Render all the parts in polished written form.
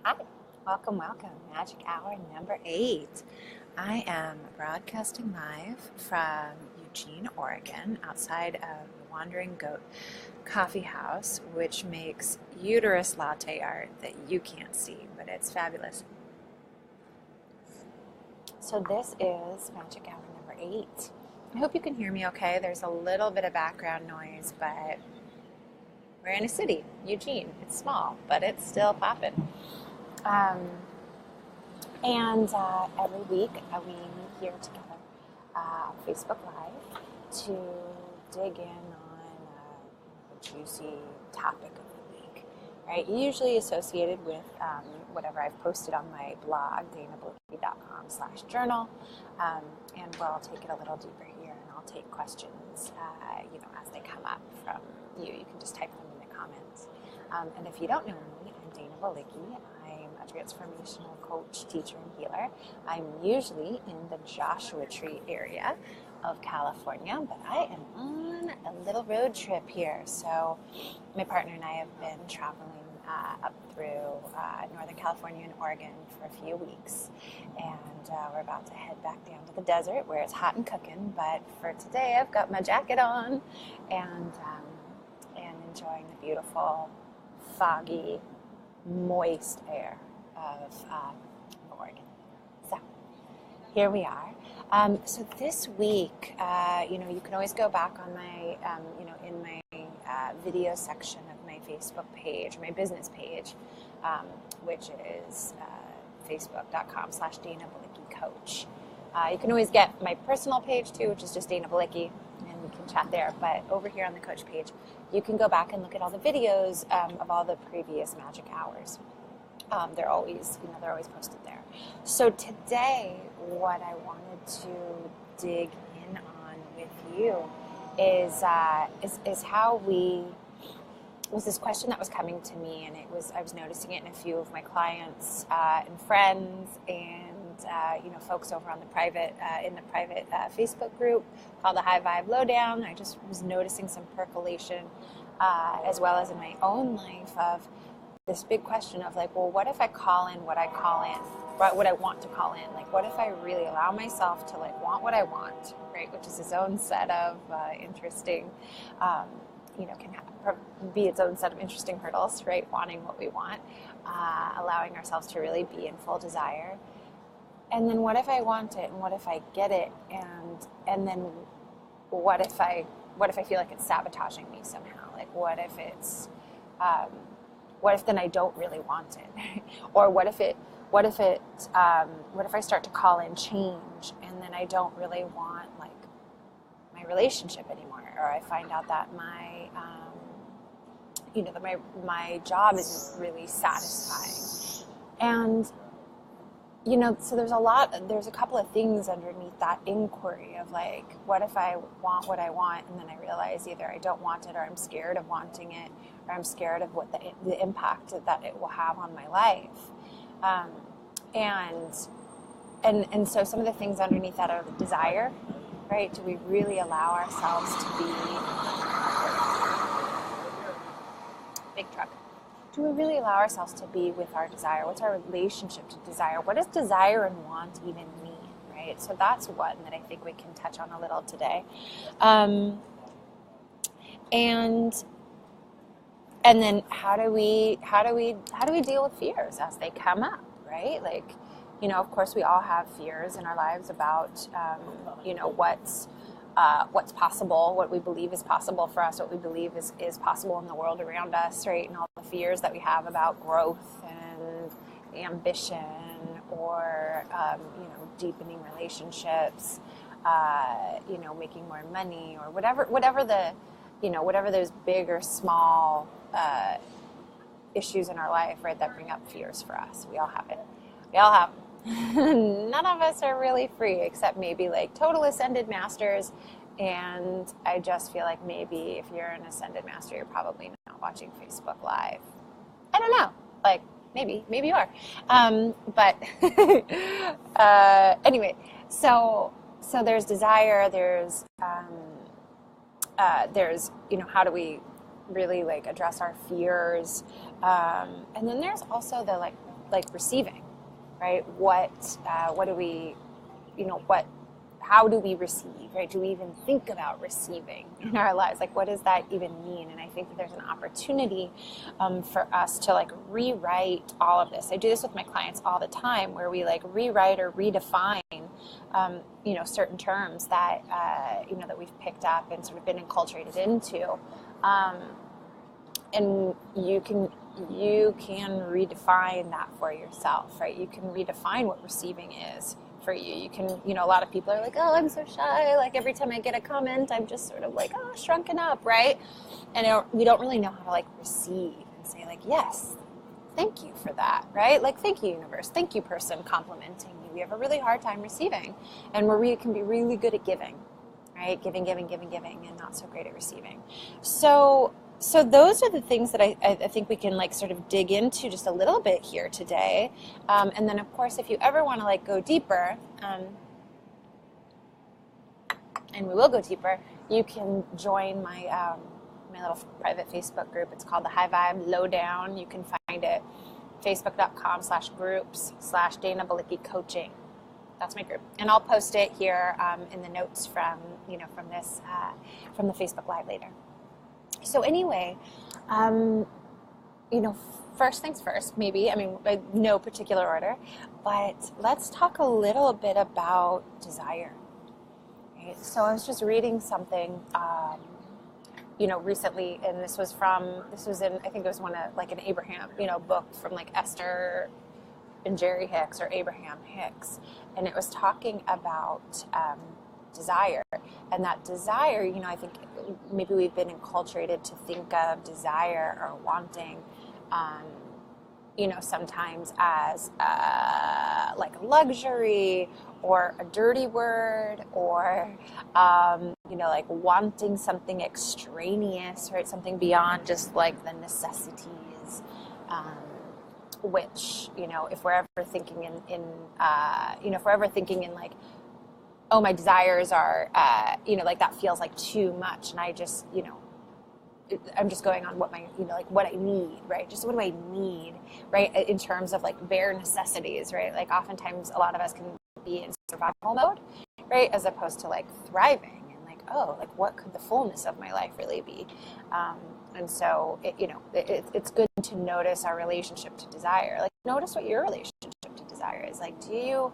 Hi, welcome. Magic Hour number 8. I am broadcasting live from Eugene, Oregon, outside of the Wandering Goat Coffee House, which makes uterus latte art that you can't see, but it's fabulous. So this is Magic Hour number 8. I hope you can hear me okay. There's a little bit of background noise, but we're in a city, Eugene. It's small, but it's still popping. Every week we meet here together on Facebook Live to dig in on a juicy topic of the week, right? Usually associated with whatever I've posted on my blog, danabalicki.com/journal, and where I'll take it a little deeper here, and I'll take questions, as they come up from you. You can just type them in the comments. And if you don't know me, I'm Dana Balicki. I'm a transformational coach, teacher, and healer. I'm usually in the Joshua Tree area of California, but I am on a little road trip here. So my partner and I have been traveling up through Northern California and Oregon for a few weeks. And we're about to head back down to the desert where it's hot and cooking. But for today, I've got my jacket on and enjoying the beautiful, foggy, moist air of Oregon. So here we are. So this week, you can always go back on my, in my video section of my Facebook page, my business page, which is facebook.com/Dana Balicki Coach. You can always get my personal page too, which is just Dana Balicki, and we can chat there. But over here on the coach page, you can go back and look at all the videos of all the previous magic hours. They're always posted there. So today, what I wanted to dig in on with you is how was this question that was coming to me, and I was noticing it in a few of my clients and friends and folks over on the private Facebook group called the High Vibe Lowdown. I just was noticing some percolation as well as in my own life of this big question of like, well, what if I call in what I want to call in? Like, what if I really allow myself to like want what I want, right? Which is its own set of interesting, can be its own set of interesting hurdles, right? Wanting what we want, allowing ourselves to really be in full desire. And then what if I want it, and what if I get it, and then what if I feel like it's sabotaging me somehow? Like, what if then I don't really want it? Or what if I start to call in change, and then I don't really want like my relationship anymore, or I find out that my job isn't really satisfying, and so there's a couple of things underneath that inquiry of like, what if I want what I want, and then I realize either I don't want it, or I'm scared of wanting it, or I'm scared of what the impact that it will have on my life. And so some of the things underneath that are the desire, right? Do we really allow ourselves to be big truck? Do we really allow ourselves to be with our desire? What's our relationship to desire? What does desire and want even mean, right? So that's one that I think we can touch on a little today. And then how do we deal with fears as they come up, right? Like, of course we all have fears in our lives about, what's possible, what we believe is possible for us, what we believe is possible in the world around us, right? And all the fears that we have about growth and ambition, or deepening relationships, making more money, or whatever those big or small issues in our life, right, that bring up fears for us. We all have it. We all have them. None of us are really free, except maybe like total ascended masters. And I just feel like maybe if you're an ascended master, you're probably not watching Facebook Live. I don't know. Like, maybe you are. But anyway, so there's desire, there's how do we really like address our fears, and then there's also the like like receiving, right? What do we, how do we receive, right? Do we even think about receiving in our lives? Like, what does that even mean? And I think that there's an opportunity for us to like rewrite all of this. I do this with my clients all the time, where we like rewrite or redefine, certain terms that, that we've picked up and sort of been enculturated into. And you can redefine that for yourself, right? You can redefine what receiving is for you. You can, a lot of people are like, oh, I'm so shy. Like every time I get a comment, I'm just sort of like, oh, shrunken up, right? And we don't really know how to like receive and say like, yes, thank you for that, right? Like, thank you, universe. Thank you, person complimenting me. We have a really hard time receiving, and we can be really good at giving, right? Giving, and not so great at receiving. So those are the things that I think we can like sort of dig into just a little bit here today. And then of course, if you ever want to like go deeper, and we will go deeper, you can join my my little private Facebook group. It's called the High Vibe Lowdown. You can find it facebook.com/groups/Dana Balicki Coaching. That's my group. And I'll post it here in the notes from this, from the Facebook Live later. So anyway, first things first, maybe, no particular order, but let's talk a little bit about desire, right? So I was just reading something, recently, and this was in, I think it was one of, like an Abraham, book from like Esther and Jerry Hicks, or Abraham Hicks, and it was talking about, desire. And that desire, I think maybe we've been enculturated to think of desire or wanting, sometimes as like a luxury or a dirty word, or, like wanting something extraneous, right? Something beyond just like the necessities, which, if we're ever thinking if we're ever thinking in like, oh, my desires are, like that feels like too much. And I just, I'm just going on what my, like what I need, right? Just what do I need, right? In terms of like bare necessities, right? Like oftentimes a lot of us can be in survival mode, right? As opposed to like thriving and like, oh, like what could the fullness of my life really be? And so, it's good to notice our relationship to desire. Like notice what your relationship to desire is. Like, do you,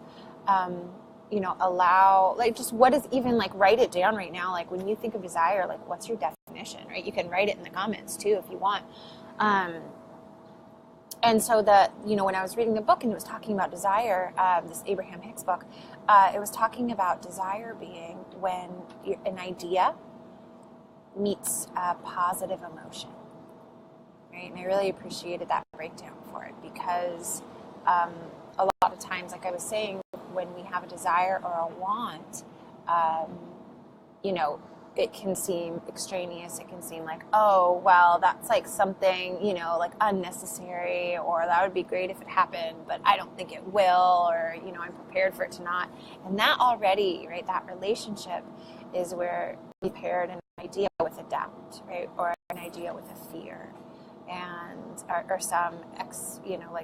allow, like, just what is even, like, write it down right now. Like, when you think of desire, like, what's your definition, right? You can write it in the comments, too, if you want. And so that, when I was reading the book and it was talking about desire, this Abraham Hicks book, it was talking about desire being when an idea meets a positive emotion, right? And I really appreciated that breakdown for it, because a lot of times, like I was saying, when we have a desire or a want, it can seem extraneous. It can seem like, oh, well, that's like something, like unnecessary, or that would be great if it happened, but I don't think it will, or, I'm prepared for it to not. And that already, right, that relationship is where we paired an idea with a doubt, right, or an idea with a fear, and or some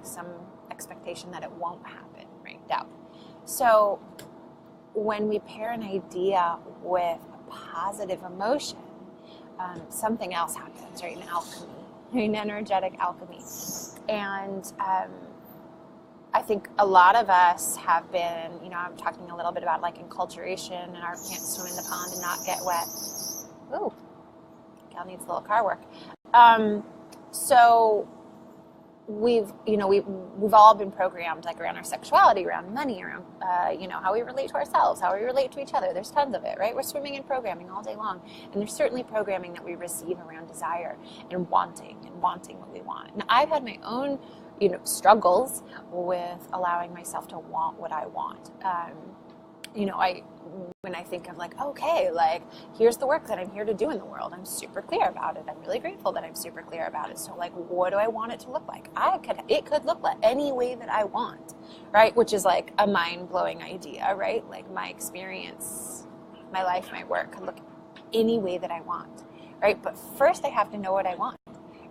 some expectation that it won't happen, right, doubt. So when we pair an idea with a positive emotion, something else happens, right? An alchemy, an energetic alchemy. And I think a lot of us have been, I'm talking a little bit about like enculturation and our can't swim in the pond and not get wet. Ooh, gal needs a little car work. So we've all been programmed, like, around our sexuality, around money, around how we relate to ourselves, how we relate to each other. There's tons of it, right? We're swimming in programming all day long, and there's certainly programming that we receive around desire and wanting what we want. And I've had my own struggles with allowing myself to want what I want. When I think of like, okay, like, here's the work that I'm here to do in the world, I'm super clear about it. I'm really grateful that I'm super clear about it. So, like, what do I want it to look like? It could look like any way that I want, right? Which is like a mind-blowing idea, right? Like, my experience, my life, my work could look any way that I want, right? But first I have to know what I want,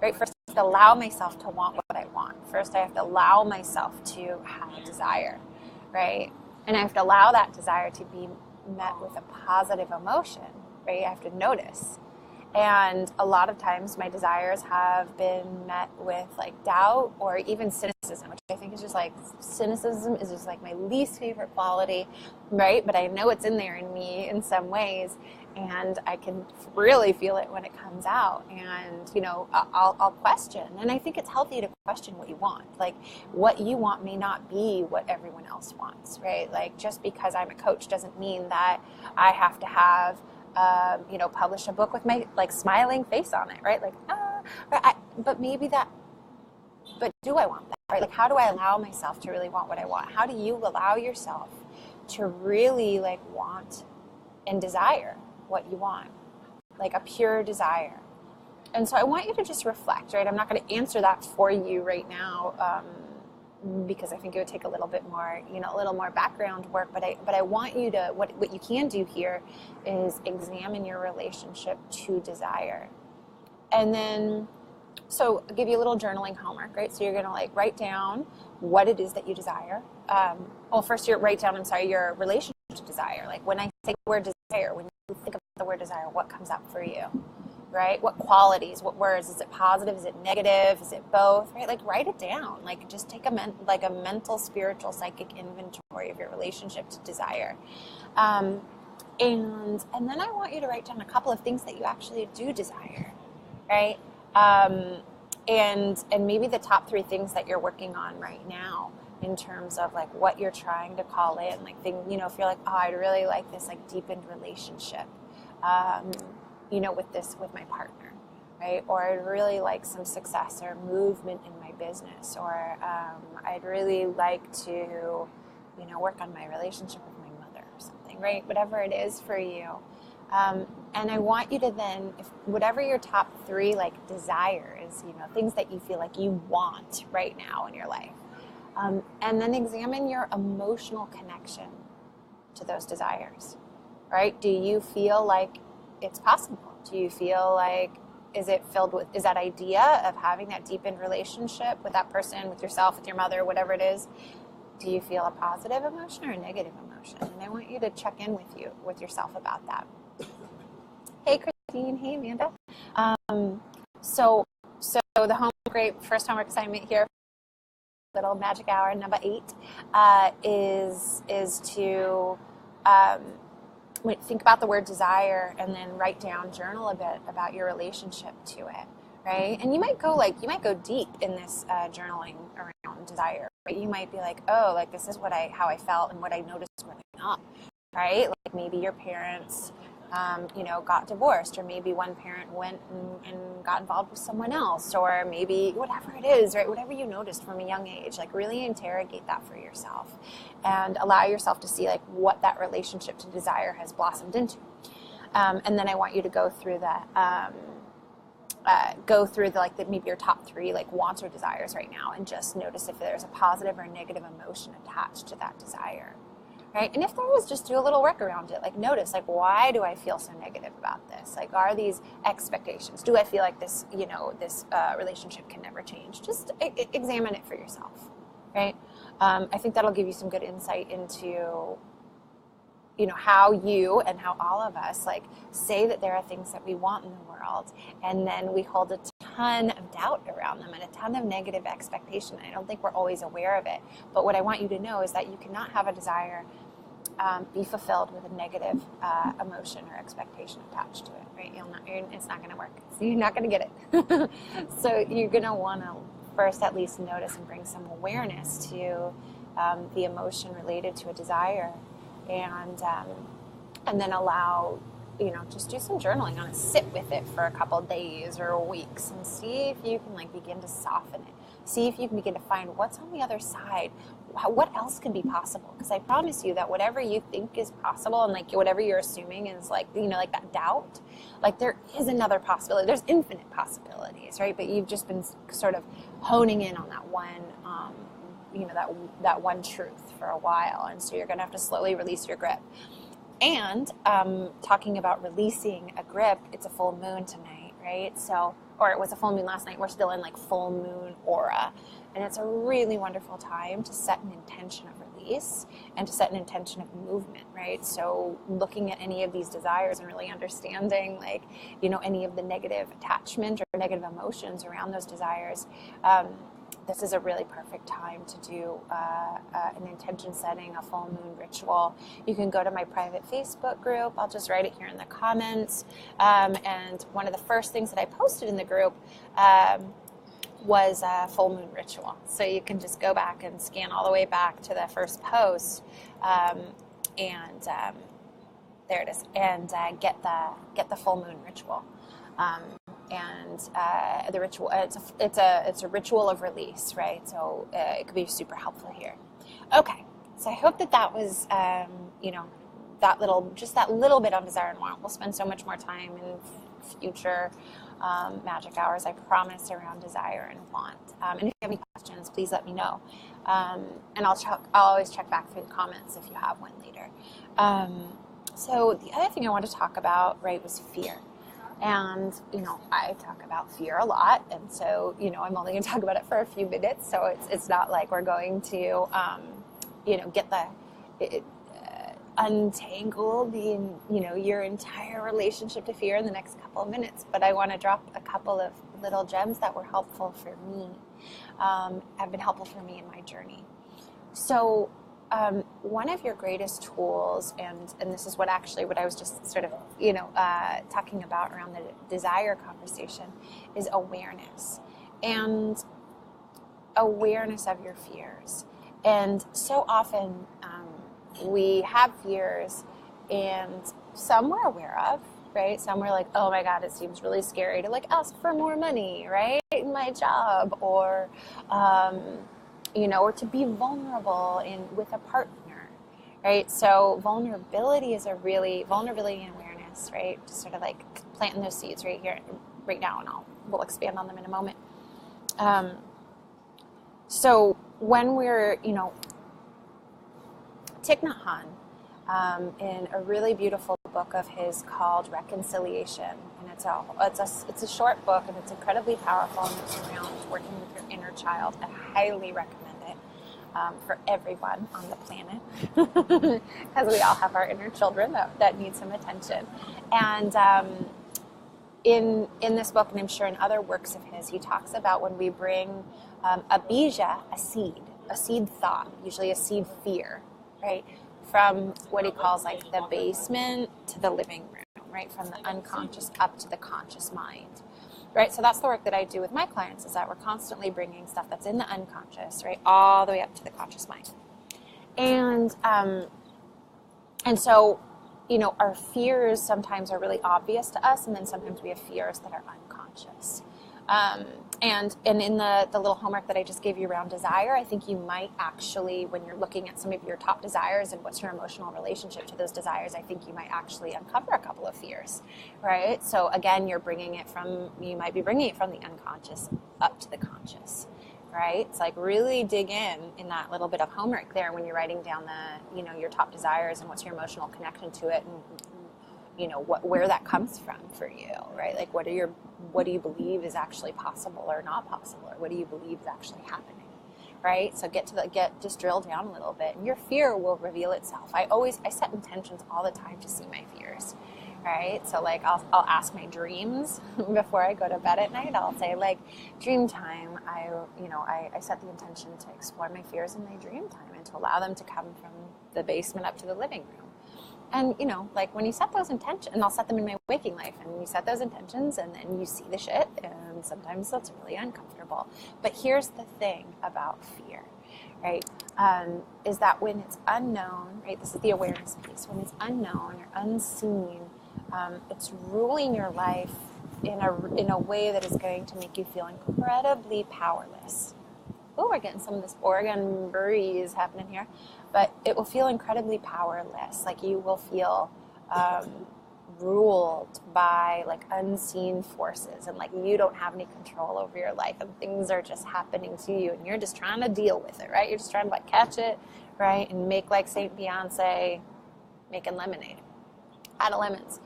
right? First I have to allow myself to want what I want. First, I have to allow myself to have a desire, right? And I have to allow that desire to be met with a positive emotion, right? I have to notice. And a lot of times my desires have been met with like doubt or even cynicism, which I think is just like, cynicism is just like my least favorite quality, right? But I know it's in there in me in some ways, and I can really feel it when it comes out. And, you know, I'll question. And I think it's healthy to question what you want. Like, what you want may not be what everyone else wants, right? Like, just because I'm a coach doesn't mean that I have to have you know, publish a book with my like smiling face on it, right? Like, but maybe that, but do I want that, right? Like, how do I allow myself to really want what I want? How do you allow yourself to really like want and desire what you want? Like a pure desire. And so I want you to just reflect, right? I'm not going to answer that for you right now, because I think it would take a little bit more, you know, a little more background work, but I want you to, what you can do here is examine your relationship to desire. And then, so I'll give you a little journaling homework, right? So you're going to like write down what it is that you desire. Well, first you write down, your relationship to desire. Like when I say the word desire, when you think about the word desire, what comes up for you? Right? What qualities, what words? Is it positive? Is it negative? Is it both? Right? Like write it down. Like just take a mental, spiritual, psychic inventory of your relationship to desire. And then I want you to write down a couple of things that you actually do desire, right? And maybe the top 3 things that you're working on right now in terms of like what you're trying to call in, like you know, if you're like, oh, I'd really like this like deepened relationship. You know, with my partner, right? Or I'd really like some success or movement in my business, or I'd really like to, you know, work on my relationship with my mother or something, right? Whatever it is for you. And I want you to then, if whatever your top 3 like desires, you know, things that you feel like you want right now in your life, and then examine your emotional connection to those desires, right? Do you feel like it's possible? Do you feel like, is that idea of having that deepened relationship with that person, with yourself, with your mother, whatever it is, do you feel a positive emotion or a negative emotion? And I want you to check in with yourself about that. Hey, Christine. Hey, Amanda. So the first homework assignment here, little magic hour number 8, is to think about the word desire and then write down, journal a bit about your relationship to it, right? And you might go deep in this journaling around desire, right? You might be like, oh, like this is how I felt and what I noticed growing up, right? Like maybe your parents, you know, got divorced, or maybe one parent went and got involved with someone else, or maybe whatever it is, right? Whatever you noticed from a young age, like really interrogate that for yourself and allow yourself to see like what that relationship to desire has blossomed into. And then I want you to go through maybe your top 3 like wants or desires right now, and just notice if there's a positive or negative emotion attached to that desire. Right? And if there is, just do a little work around it. Like notice, like, why do I feel so negative about this? Like, are these expectations? Do I feel like this, you know, this relationship can never change? Just examine it for yourself, right? I think that'll give you some good insight into, you know, how you and how all of us like say that there are things that we want in the world, and then we hold a ton of doubt around them and a ton of negative expectation. I don't think we're always aware of it. But what I want you to know is that you cannot have a desire be fulfilled with a negative emotion or expectation attached to it, right? It's not going to work. So you're not going to get it. So you're going to want to first at least notice and bring some awareness to the emotion related to a desire, and then allow, you know, just do some journaling on it. Sit with it for a couple days or weeks and see if you can like begin to soften it. See if you can begin to find what's on the other side. What else can be possible? Because I promise you that whatever you think is possible and like whatever you're assuming is like, you know, like that doubt, like there is another possibility. There's infinite possibilities, right? But you've just been sort of honing in on that one, you know, that one truth for a while. And so you're going to have to slowly release your grip. And talking about releasing a grip, it's a full moon tonight, right? So, or it was a full moon last night. We're still in like full moon aura. And it's a really wonderful time to set an intention of release and to set an intention of movement, right? So looking at any of these desires and really understanding, like, you know, any of the negative attachment or negative emotions around those desires, this is a really perfect time to do an intention setting, a full moon ritual. You can go to my private Facebook group. I'll just write it here in the comments. And one of the first things that I posted in the group was a full moon ritual. So you can just go back and scan all the way back to the first post, and there it is, and get the full moon ritual. And the ritual, it's a ritual of release, right? So it could be super helpful here. Okay, so I hope that was you know, that little bit on desire and want. We'll spend so much more time in future magic hours, I promise, around desire and want. And if you have any questions, please let me know. And I'll always check back through the comments if you have one later. So the other thing I want to talk about, right, was fear. And, you know, I talk about fear a lot. And so, you know, I'm only going to talk about it for a few minutes. So it's not like we're going to, you know, get untangle your entire relationship to fear in the next couple of minutes. But I want to drop a couple of little gems that were helpful for me, have been helpful for me in my journey. So one of your greatest tools, and this is what I was just sort of, you know, talking about around the desire conversation, is awareness. And awareness of your fears. And so often we have fears, and some we're aware of, right? Some we're like, oh my God, it seems really scary to like ask for more money, right? In my job, or you know, or to be vulnerable with a partner, right? So vulnerability and awareness, right? Just sort of like planting those seeds right here, right now, and we'll expand on them in a moment. So when we're, you know, Thich Nhat Hanh, in a really beautiful book of his called Reconciliation, and it's a short book, and it's incredibly powerful, and it's around working with your inner child. I highly recommend it for everyone on the planet, because we all have our inner children that need some attention. And in this book, and I'm sure in other works of his, he talks about when we bring a bija, a seed thought, usually a seed fear, right, from what he calls like the basement to the living room, right, from the unconscious up to the conscious mind, right? So that's the work that I do with my clients, is that we're constantly bringing stuff that's in the unconscious, right, all the way up to the conscious mind. And so, you know, our fears sometimes are really obvious to us, and then sometimes we have fears that are unconscious. And in the little homework that I just gave you around desire, I think you might actually, when you're looking at some of your top desires and what's your emotional relationship to those desires, I think you might actually uncover a couple of fears, right? So again, you might be bringing it from the unconscious up to the conscious, right? It's like really dig in that little bit of homework there when you're writing down your top desires and what's your emotional connection to it, and you know where that comes from for you, right? Like what do you believe is actually possible or not possible, or what do you believe is actually happening, right? So just drill down a little bit, and your fear will reveal itself. I set intentions all the time to see my fears, right? So like I'll ask my dreams before I go to bed at night. I'll say like, dream time, I set the intention to explore my fears in my dream time and to allow them to come from the basement up to the living room. And, you know, like when you set those intentions, and I'll set them in my waking life, and you set those intentions, and then you see the shit, and sometimes that's really uncomfortable. But here's the thing about fear, right, is that when it's unknown, right, this is the awareness piece, when it's unknown or unseen, it's ruling your life in a way that is going to make you feel incredibly powerless. Oh, we're getting some of this Oregon breeze happening here. But it will feel incredibly powerless. Like you will feel ruled by like unseen forces, and like you don't have any control over your life, and things are just happening to you, and you're just trying to deal with it, right? You're just trying to like catch it, right? And make like Saint Beyonce making lemonade out of lemons.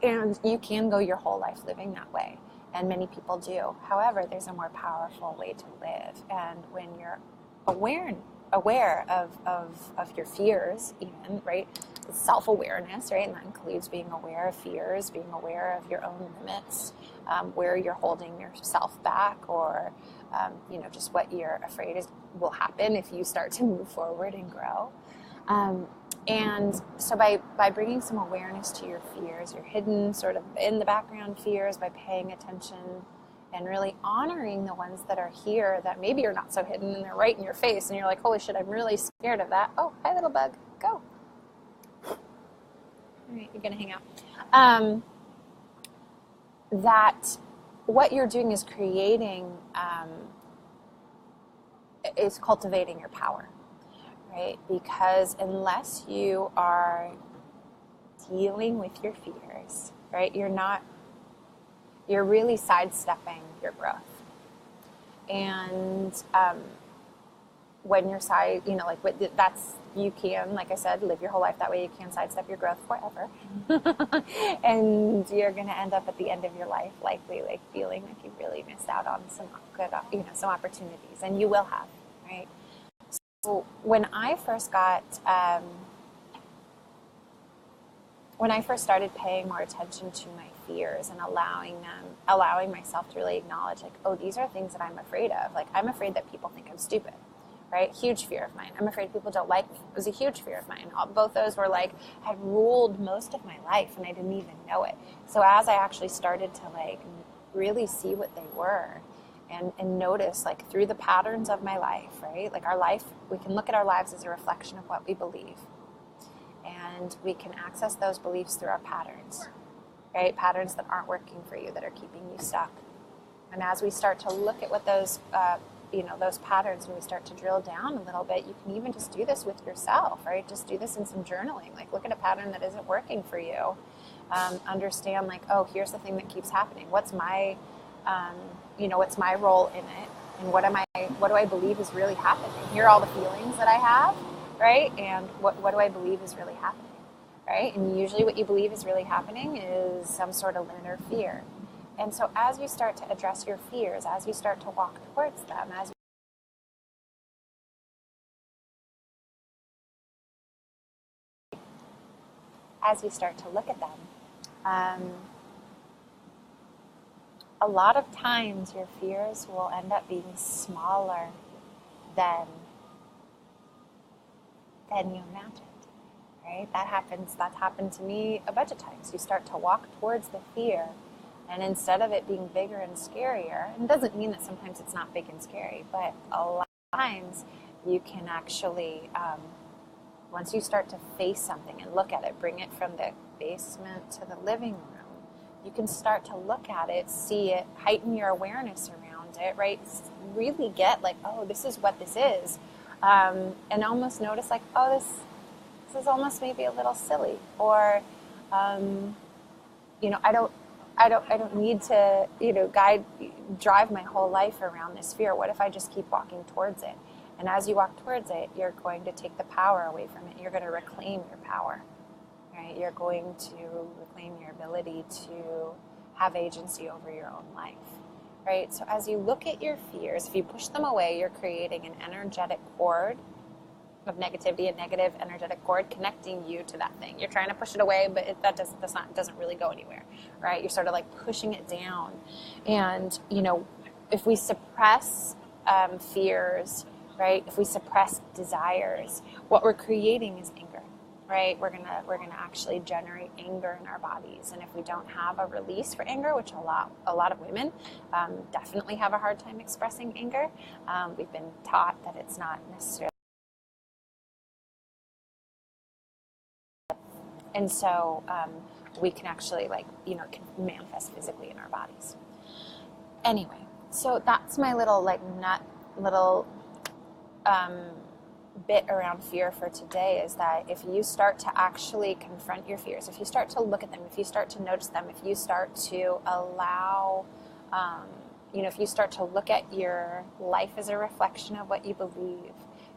And you can go your whole life living that way. and many people do. However, there's a more powerful way to live. And when you're aware of your fears, even, right? It's self-awareness, right? And that includes being aware of fears, being aware of your own limits, where you're holding yourself back, or just what you're afraid will happen if you start to move forward and grow. And so by bringing some awareness to your fears, your hidden sort of in the background fears, by paying attention and really honoring the ones that are here that maybe are not so hidden and they're right in your face and you're like, holy shit, I'm really scared of that. Oh, hi little bug, go. All right, you're gonna hang out. That what you're doing is is cultivating your power. Right? Because unless you are dealing with your fears, right, you're really sidestepping your growth. And when you're you can, like I said, live your whole life that way. You can sidestep your growth forever. And you're going to end up at the end of your life likely like feeling like you really missed out on some good, some opportunities, and you will have, right? So when I first started paying more attention to my fears and allowing myself to really acknowledge, like, oh, these are things that I'm afraid of. Like, I'm afraid that people think I'm stupid, right? Huge fear of mine. I'm afraid people don't like me. It was a huge fear of mine. Both those were had ruled most of my life, and I didn't even know it. So as I actually started to really see what they were, and notice through the patterns of my life, right? Our life, we can look at our lives as a reflection of what we believe. And we can access those beliefs through our patterns, right? Patterns that aren't working for you, that are keeping you stuck. And as we start to look at what those patterns, and we start to drill down a little bit, you can even just do this with yourself, right? Just do this in some journaling. Look at a pattern that isn't working for you. Understand oh, here's the thing that keeps happening. What's my what's my role in it, and what do I believe is really happening? Here are all the feelings that I have, right? And what do I believe is really happening, right? And usually what you believe is really happening is some sort of inner fear. And so as you start to address your fears, as you start to walk towards them, as you start to look at them, a lot of times your fears will end up being smaller than you imagined, right? That's happened to me a bunch of times. You start to walk towards the fear, and instead of it being bigger and scarier, and it doesn't mean that sometimes it's not big and scary, but a lot of times you can actually, once you start to face something and look at it, bring it from the basement to the living room, you can start to look at it, see it, heighten your awareness around it, right? Really get oh, this is what this is. And almost notice oh, this is almost maybe a little silly, or, I don't need to, drive my whole life around this fear. What if I just keep walking towards it? And as you walk towards it, you're going to take the power away from it. You're going to reclaim your power. Right? You're going to reclaim your ability to have agency over your own life, right? So as you look at your fears, if you push them away, you're creating an energetic cord of negativity, a negative energetic cord connecting you to that thing. You're trying to push it away, but that doesn't really go anywhere, right? You're sort of pushing it down. And, if we suppress fears, right? If we suppress desires, what we're creating is anger. Right, we're gonna actually generate anger in our bodies, and if we don't have a release for anger, which a lot of women definitely have a hard time expressing anger, we've been taught that it's not necessarily, and so we can actually it can manifest physically in our bodies. Anyway, so that's my little bit around fear for today, is that if you start to actually confront your fears, if you start to look at them, if you start to notice them, if you start to allow, if you start to look at your life as a reflection of what you believe,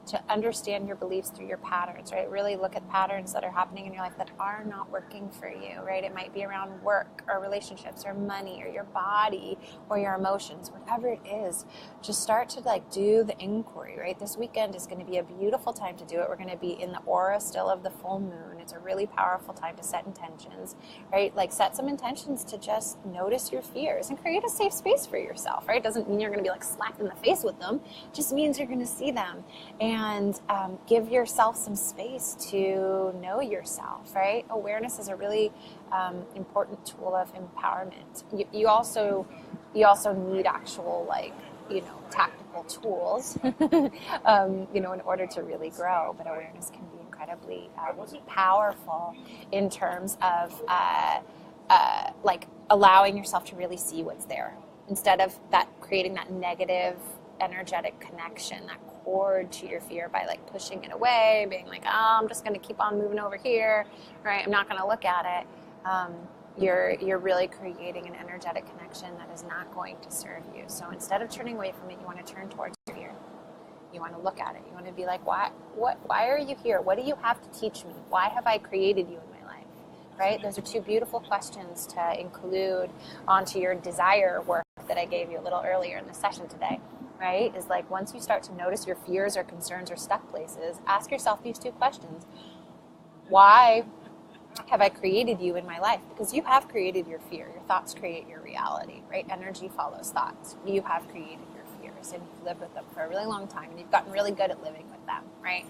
to understand your beliefs through your patterns, right? Really look at patterns that are happening in your life that are not working for you, right? It might be around work or relationships or money or your body or your emotions, whatever it is. Just start to like do the inquiry, right? This weekend is going to be a beautiful time to do it. We're going to be in the aura still of the full moon. It's a really powerful time to set intentions, right? Like set some intentions to just notice your fears and create a safe space for yourself, right? Doesn't mean you're going to be like slapped in the face with them. Just means you're going to see them and give yourself some space to know yourself, right? Awareness is a really important tool of empowerment. You also need actual tactical tools, in order to really grow. But awareness can be incredibly powerful in terms of allowing yourself to really see what's there instead of that creating that negative energetic connection, that cord to your fear by like pushing it away, being like, oh, I'm just going to keep on moving over here, right? I'm not going to look at it. You're really creating an energetic connection that is not going to serve you. So instead of turning away from it, you want to turn towards your fear. You want to look at it. You want to be like, why are you here? What do you have to teach me? Why have I created you in my life? Right? Those are two beautiful questions to include onto your desire work that I gave you a little earlier in the session today. Right? Is like once you start to notice your fears or concerns or stuck places, ask yourself these two questions. Why have I created you in my life? Because you have created your fear. Your thoughts create your reality, right? Energy follows thoughts. You have created your fears and you've lived with them for a really long time and you've gotten really good at living with them, right?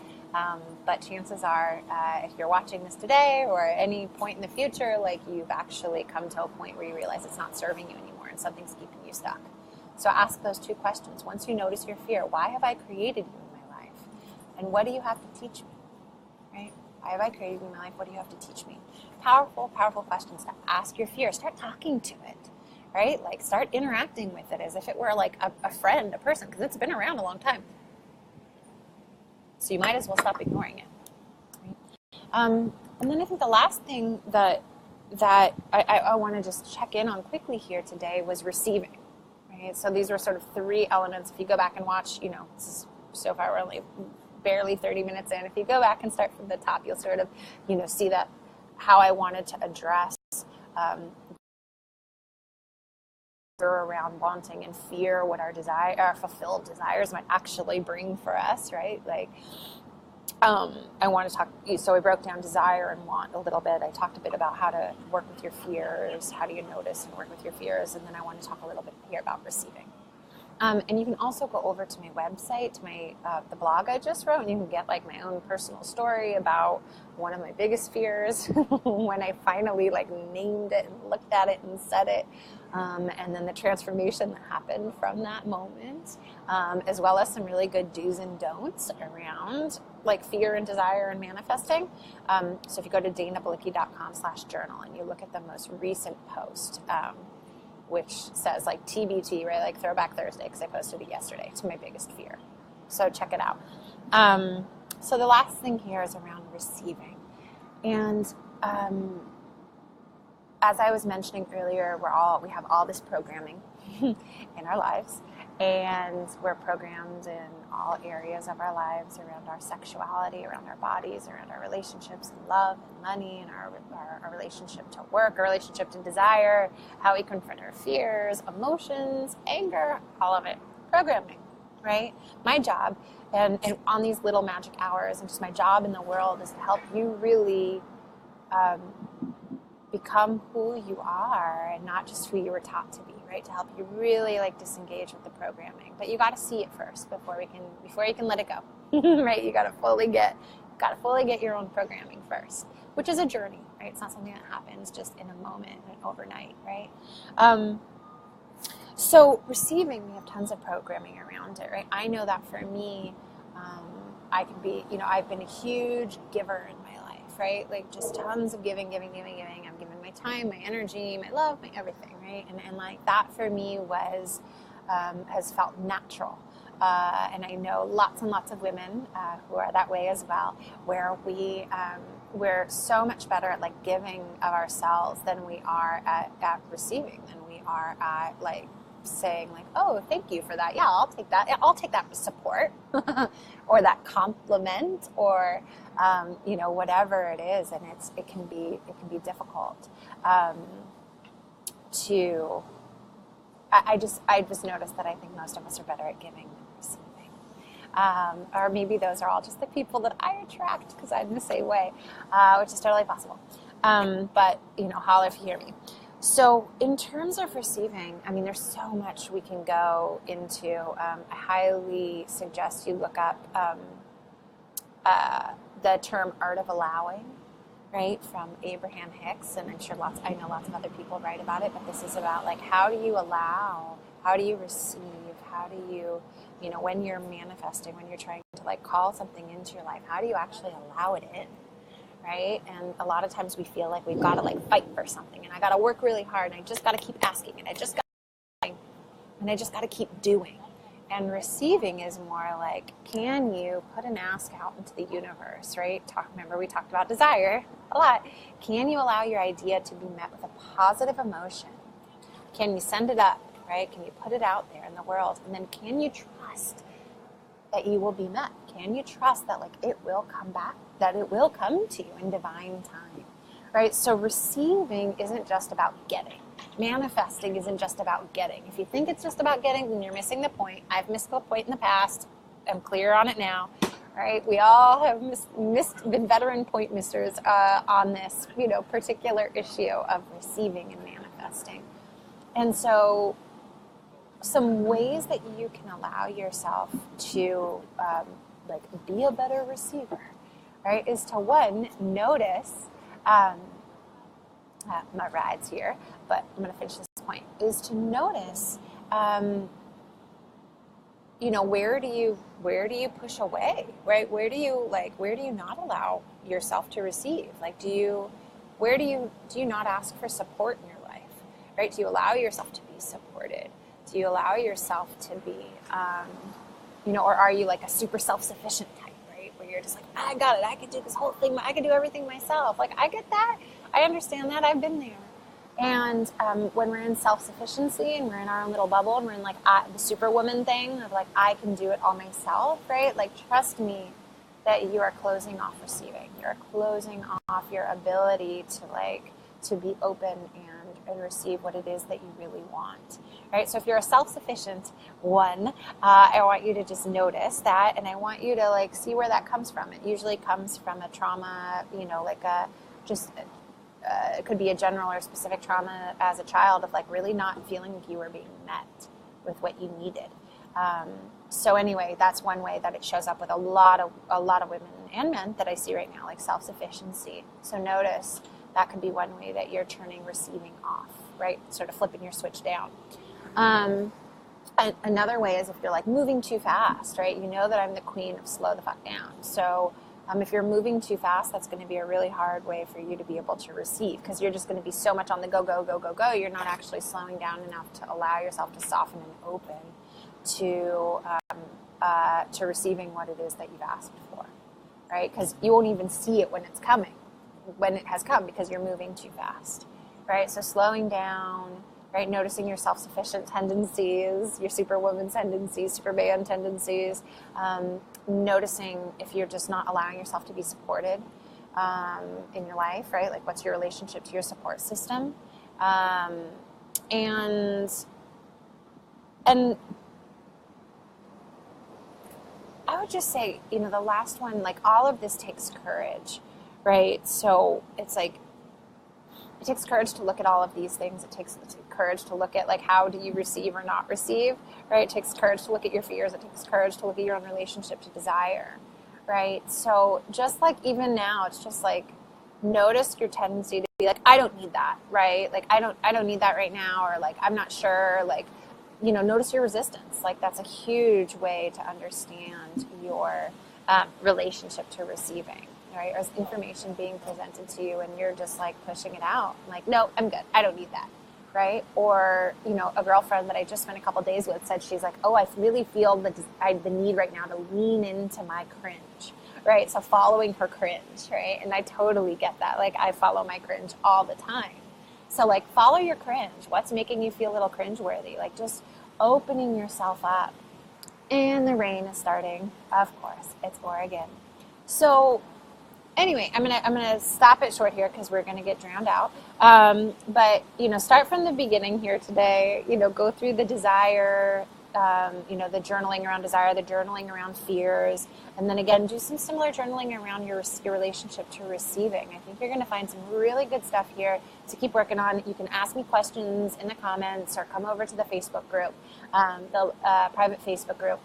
But chances are, if you're watching this today or at any point in the future, like you've actually come to a point where you realize it's not serving you anymore and something's keeping you stuck. So ask those two questions. Once you notice your fear, why have I created you in my life? And what do you have to teach me? Right? Why have I created you in my life? What do you have to teach me? Powerful, powerful questions to ask your fear. Start talking to it, right? Like start interacting with it as if it were like a friend, a person, because it's been around a long time. So you might as well stop ignoring it. Right? And then I think the last thing that I want to just check in on quickly here today was receiving. So these were sort of three elements. If you go back and watch, this is, so far we're only barely 30 minutes in. If you go back and start from the top, you'll sort of, see that how I wanted to address around wanting and fear, what our fulfilled desires might actually bring for us, right? Like, I want to talk, so I broke down desire and want a little bit. I talked a bit about how to work with your fears, how do you notice and work with your fears, and then I want to talk a little bit here about receiving. And you can also go over to my website, to my the blog I just wrote, and you can get like my own personal story about one of my biggest fears when I finally like named it and looked at it and said it, and then the transformation that happened from that moment, as well as some really good do's and don'ts around like fear and desire and manifesting. So if you go to danabalicki.com/journal and you look at the most recent post, which says like TBT, right? Like Throwback Thursday, because I posted it yesterday. It's my biggest fear. So check it out. So the last thing here is around receiving. And as I was mentioning earlier, we have all this programming in our lives. And we're programmed in all areas of our lives, around our sexuality, around our bodies, around our relationships and love and money, and our relationship to work, our relationship to desire, how we confront our fears, emotions, anger, all of it. Programming, right? My job, and on these little magic hours, and just my job in the world is to help you really become who you are and not just who you were taught to be, right? To help you really like disengage with the programming. But you got to see it first before you can let it go, right? You got to fully get your own programming first, which is a journey, right? It's not something that happens just in a moment and overnight, right? So receiving, we have tons of programming around it, right? I know that for me, I can be, I've been a huge giver in my life, right? Like just tons of giving. I've given my time, my energy, my love, my everything, right? And like that for me has felt natural. And I know lots and lots of women who are that way as well, where we're so much better at like giving of ourselves than we are at receiving, than we are at like saying like, oh, thank you for that. Yeah, I'll take that. Yeah, I'll take that support or that compliment or, whatever it is. And it can be difficult I just noticed that I think most of us are better at giving than receiving. Or maybe those are all just the people that I attract because I'm the same way, which is totally possible. But, holler if you hear me. So in terms of receiving, I mean, there's so much we can go into. I highly suggest you look up the term art of allowing, right, from Abraham Hicks, and I know lots of other people write about it, but this is about like, how do you allow, how do you receive, how do you, when you're manifesting, when you're trying to like call something into your life, how do you actually allow it in? Right? And a lot of times we feel like we've got to like fight for something, and I got to work really hard, and I just got to keep asking, and I just got to keep doing. And receiving is more like, can you put an ask out into the universe, right? Remember we talked about desire a lot. Can you allow your idea to be met with a positive emotion? Can you send it up, right? Can you put it out there in the world? And then can you trust that you will be met? Can you trust that like it will come back, that it will come to you in divine time, right? So receiving isn't just about getting. Manifesting isn't just about getting. If you think it's just about getting, then you're missing the point. I've missed the point in the past. I'm clear on it now, right? We all have been veteran point missers on this, particular issue of receiving and manifesting. And so some ways that you can allow yourself to be a better receiver, right, is to one, notice, my ride's here, but I'm going to finish this point, is to notice, where do you push away, right? Where do you not allow yourself to receive? Like, do you not ask for support in your life, right? Do you allow yourself to be supported? Do you allow yourself to be, or are you like a super self-sufficient type, right? Where you're just like, I got it. I can do this whole thing. I can do everything myself. Like, I get that. I understand that. I've been there. And when we're in self-sufficiency and we're in our own little bubble and we're in like the superwoman thing of like, I can do it all myself, right? Like, trust me that you are closing off receiving. You're closing off your ability to be open and receive what it is that you really want, right? So if you're a self-sufficient one, I want you to just notice that, and I want you to like see where that comes from. It usually comes from a trauma, it could be a general or specific trauma as a child of like really not feeling like you were being met with what you needed. So anyway, that's one way that it shows up with a lot of women and men that I see right now, like self-sufficiency. So notice that could be one way that you're turning receiving off, right? Sort of flipping your switch down. Another way is if you're like moving too fast, right? You know that I'm the queen of slow the fuck down. So if you're moving too fast, that's going to be a really hard way for you to be able to receive, because you're just going to be so much on the go, go, go, go, go. You're not actually slowing down enough to allow yourself to soften and open to receiving what it is that you've asked for, right? Because you won't even see it when it has come, because you're moving too fast, right? So slowing down, right? Noticing your self-sufficient tendencies, your superwoman tendencies, superman tendencies, noticing if you're just not allowing yourself to be supported in your life, right? Like, what's your relationship to your support system? And I would just say, the last one, like, all of this takes courage, right? So it's like, it takes courage to look at all of these things. It takes courage to look at, like, how do you receive or not receive, right? It takes courage to look at your fears. It takes courage to look at your own relationship to desire, right? So just like even now, it's just like, notice your tendency to be like, I don't need that, right? Like, I don't need that right now, or like, I'm not sure, like, notice your resistance. Like, that's a huge way to understand your relationship to receiving, right? Or information being presented to you and you're just like pushing it out. Like, no, I'm good. I don't need that, right? Or, a girlfriend that I just spent a couple days with said, she's like, oh, I really feel the need right now to lean into my cringe, right? So following her cringe, right? And I totally get that. Like, I follow my cringe all the time. So like, follow your cringe. What's making you feel a little cringeworthy? Like, just opening yourself up. And the rain is starting. Of course, it's Oregon. So anyway, I'm gonna stop it short here because we're gonna get drowned out. But start from the beginning here today. Go through the desire, the journaling around desire, the journaling around fears, and then again do some similar journaling around your relationship to receiving. I think you're gonna find some really good stuff here to keep working on. You can ask me questions in the comments or come over to the Facebook group, the private Facebook group,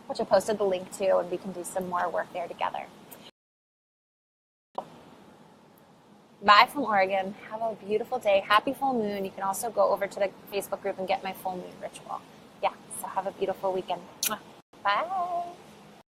which I posted the link to, and we can do some more work there together. Bye from Oregon. Have a beautiful day. Happy full moon. You can also go over to the Facebook group and get my full moon ritual. Yeah, so have a beautiful weekend. Bye.